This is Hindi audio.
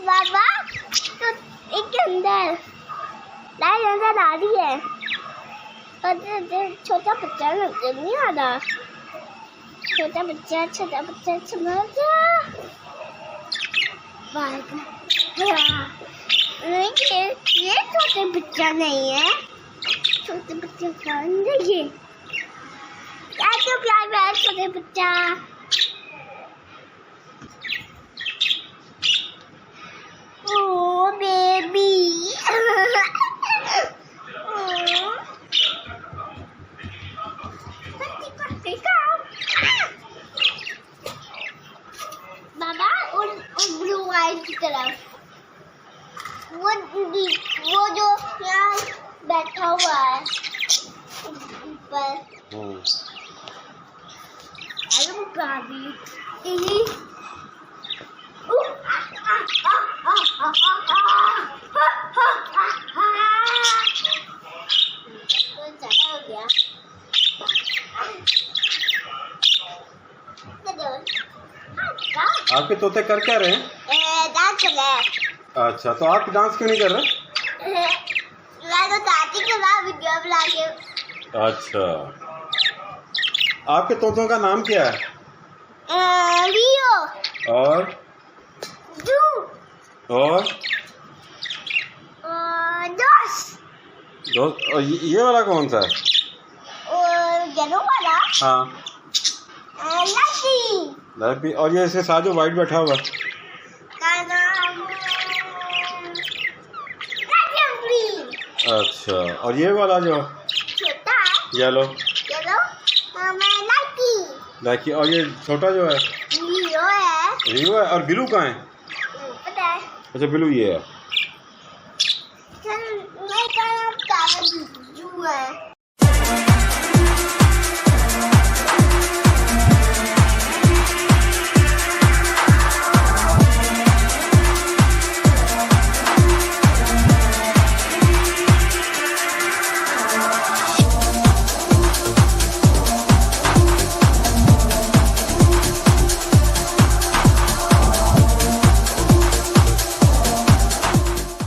बाबा तो एक अंदर लाइट अंदर आ रही है और छोटा बच्चा नजर नहीं आ रहा। छोटा बच्चा ये छोटे बच्चा नहीं है। छोटे बच्चे कौन है? ये क्या प्यार है छोटे बच्चा। बाबा उन ब्लू वाइट की तरफ वो जो यहाँ बैठा हुआ है ऊपर। हेलो भाभी हो गया। आपके तोते कर क्या रहे हैं? डांस कर रहे हैं। अच्छा, तो आप डांस क्यों नहीं कर रहे? मैं तो दादी के साथ वीडियो बना के। अच्छा, आपके तोतों का नाम क्या है? लियो और जू और दोस्त। और ये वाला कौन सा है? येलो वाला। हाँ, लकी। और ये इसके साथ जो वाइट बैठा हुआ है अच्छा, और ये वाला जो छोटा येलो लकी। और ये छोटा जो है लियो है। रियो है। और ब्लू कहाँ है? पता है। अच्छा, ब्लू ये है।